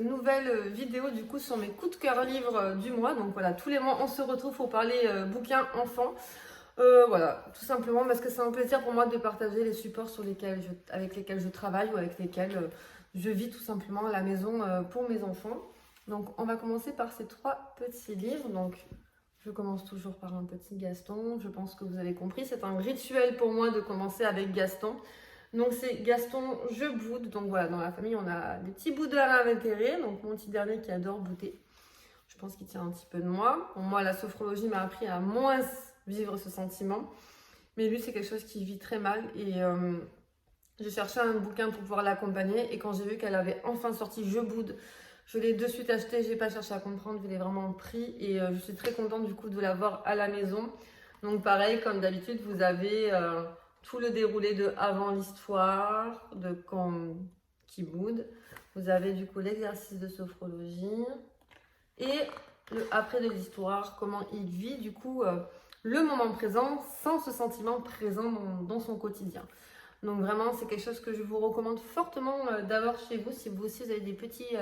nouvelle vidéo du coup sur mes coups de cœur livres du mois. Donc voilà, tous les mois on se retrouve pour parler bouquins enfants. Voilà, tout simplement parce que c'est un plaisir pour moi de partager les supports avec lesquels je travaille ou avec lesquels je vis tout simplement à la maison pour mes enfants. Donc on va commencer par ces 3 petits livres. Donc je commence toujours par un petit Gaston. Je pense que vous avez compris, c'est un rituel pour moi de commencer avec Gaston. Donc c'est Gaston, je boude. Donc voilà, dans la famille on a des petits boudeurs à l'intérieur. Donc mon petit dernier qui adore bouder. Je pense qu'il tient un petit peu de moi. Bon, moi la sophrologie m'a appris à moins vivre ce sentiment. Mais lui c'est quelque chose qui vit très mal. Et j'ai cherché un bouquin pour pouvoir l'accompagner. Et quand j'ai vu qu'elle avait enfin sorti Je boude, je l'ai de suite acheté. J'ai pas cherché à comprendre, je l'ai vraiment pris. Et je suis très contente du coup de l'avoir à la maison. Donc pareil, comme d'habitude, vous avez tout le déroulé de avant l'histoire, de quand qui boude. Vous avez du coup l'exercice de sophrologie et le après de l'histoire, comment il vit du coup le moment présent sans ce sentiment présent dans son quotidien. Donc vraiment, c'est quelque chose que je vous recommande fortement d'avoir chez vous si vous aussi vous avez des petits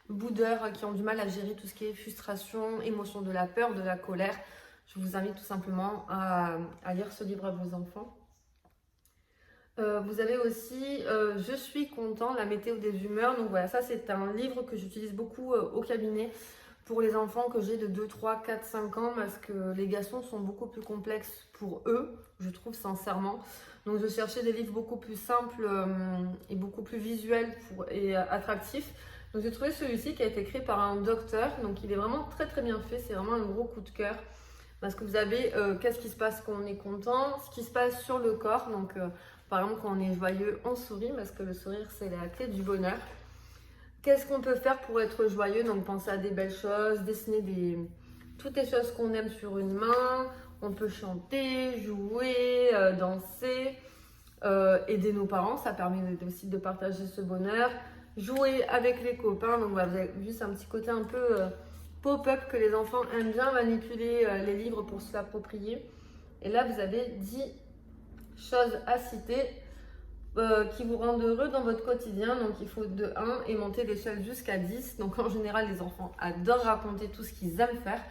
boudeurs qui ont du mal à gérer tout ce qui est frustration, émotion de la peur, de la colère. Je vous invite tout simplement à lire ce livre à vos enfants. Vous avez aussi Je suis content, la météo des humeurs. Donc voilà, ça c'est un livre que j'utilise beaucoup au cabinet pour les enfants que j'ai de 2, 3, 4, 5 ans parce que les garçons sont beaucoup plus complexes pour eux, je trouve sincèrement. Donc je cherchais des livres beaucoup plus simples et beaucoup plus visuels et attractifs. Donc j'ai trouvé celui-ci qui a été créé par un docteur. Donc il est vraiment très très bien fait, c'est vraiment un gros coup de cœur. Parce que vous avez qu'est-ce qui se passe quand on est content, ce qui se passe sur le corps. Donc par exemple quand on est joyeux, on sourit parce que le sourire c'est la clé du bonheur. Qu'est-ce qu'on peut faire pour être joyeux? Donc penser à des belles choses, dessiner toutes les choses qu'on aime sur une main. On peut chanter, jouer, danser, aider nos parents, ça permet aussi de partager ce bonheur. Jouer avec les copains, donc voilà, vous avez vu, c'est un petit côté un peu pop-up que les enfants aiment bien manipuler les livres pour se l'approprier. Et là, vous avez 10 choses à citer qui vous rendent heureux dans votre quotidien. Donc il faut de 1 et monter l'échelle jusqu'à 10. Donc en général, les enfants adorent raconter tout ce qu'ils aiment faire.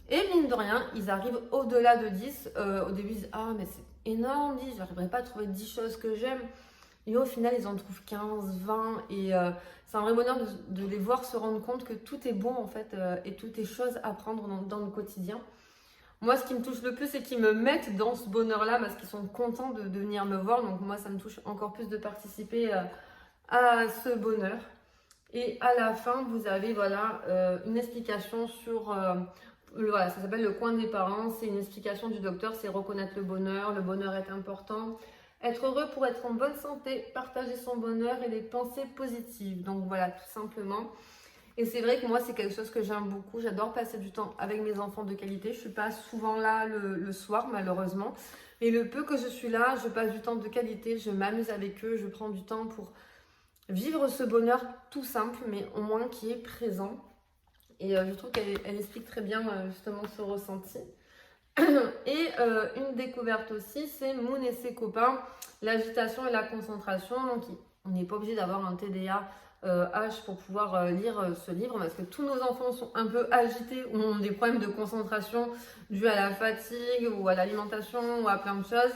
Et mine de rien, ils arrivent au-delà de 10. Au début, ils disent « Ah, mais c'est énorme, 10, j'arriverai pas à trouver 10 choses que j'aime. » Et au final, ils en trouvent 15, 20. Et c'est un vrai bonheur de les voir se rendre compte que tout est bon en fait et tout est chose à prendre dans le quotidien. Moi, ce qui me touche le plus, c'est qu'ils me mettent dans ce bonheur-là parce qu'ils sont contents de venir me voir. Donc moi, ça me touche encore plus de participer à ce bonheur. Et à la fin, vous avez voilà, une explication sur... voilà, ça s'appelle le coin des parents. C'est une explication du docteur, c'est reconnaître le bonheur est important. Être heureux pour être en bonne santé, partager son bonheur et des pensées positives. Donc voilà, tout simplement. Et c'est vrai que moi, c'est quelque chose que j'aime beaucoup. J'adore passer du temps avec mes enfants de qualité. Je ne suis pas souvent là le soir, malheureusement. Mais le peu que je suis là, je passe du temps de qualité. Je m'amuse avec eux. Je prends du temps pour vivre ce bonheur tout simple, mais au moins qui est présent. Et je trouve qu'elle explique très bien justement ce ressenti. Et une découverte aussi, c'est Moon et ses copains, l'agitation et la concentration. Donc on n'est pas obligé d'avoir un TDAH pour pouvoir lire ce livre parce que tous nos enfants sont un peu agités ou ont des problèmes de concentration dus à la fatigue ou à l'alimentation ou à plein de choses.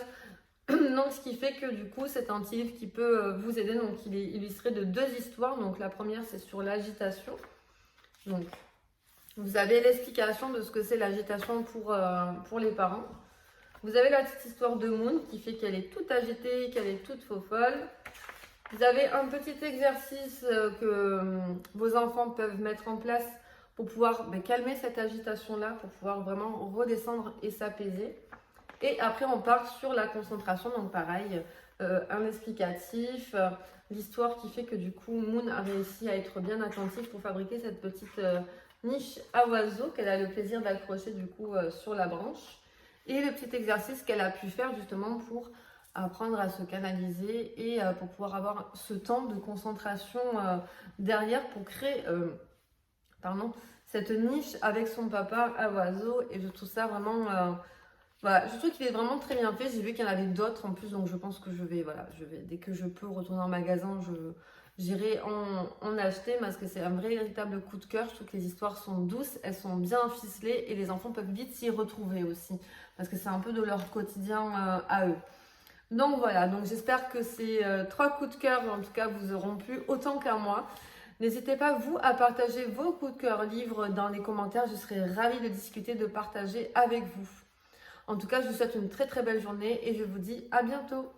Donc ce qui fait que du coup c'est un petit livre qui peut vous aider. Donc il est illustré de 2 histoires. Donc la première c'est sur l'agitation. Donc vous avez l'explication de ce que c'est l'agitation pour les parents. Vous avez la petite histoire de Moon qui fait qu'elle est toute agitée, qu'elle est toute faux-folle. Vous avez un petit exercice que vos enfants peuvent mettre en place pour pouvoir calmer cette agitation-là, pour pouvoir vraiment redescendre et s'apaiser. Et après, on part sur la concentration. Donc pareil, un explicatif, l'histoire qui fait que du coup, Moon a réussi à être bien attentive pour fabriquer cette petite niche à oiseaux qu'elle a le plaisir d'accrocher du coup sur la branche. Et le petit exercice qu'elle a pu faire justement pour apprendre à se canaliser et pour pouvoir avoir ce temps de concentration derrière pour créer cette niche avec son papa à oiseaux. Et je trouve ça vraiment... voilà, je trouve qu'il est vraiment très bien fait. J'ai vu qu'il y en avait d'autres en plus, donc je pense que je vais, dès que je peux retourner en magasin, j'irai en acheter parce que c'est un véritable coup de cœur. Je trouve que les histoires sont douces, elles sont bien ficelées et les enfants peuvent vite s'y retrouver aussi parce que c'est un peu de leur quotidien à eux. Donc voilà, donc j'espère que ces 3 coups de cœur en tout cas vous auront plu autant qu'à moi. N'hésitez pas vous à partager vos coups de cœur livres dans les commentaires, je serai ravie de discuter, de partager avec vous. En tout cas, je vous souhaite une très très belle journée et je vous dis à bientôt.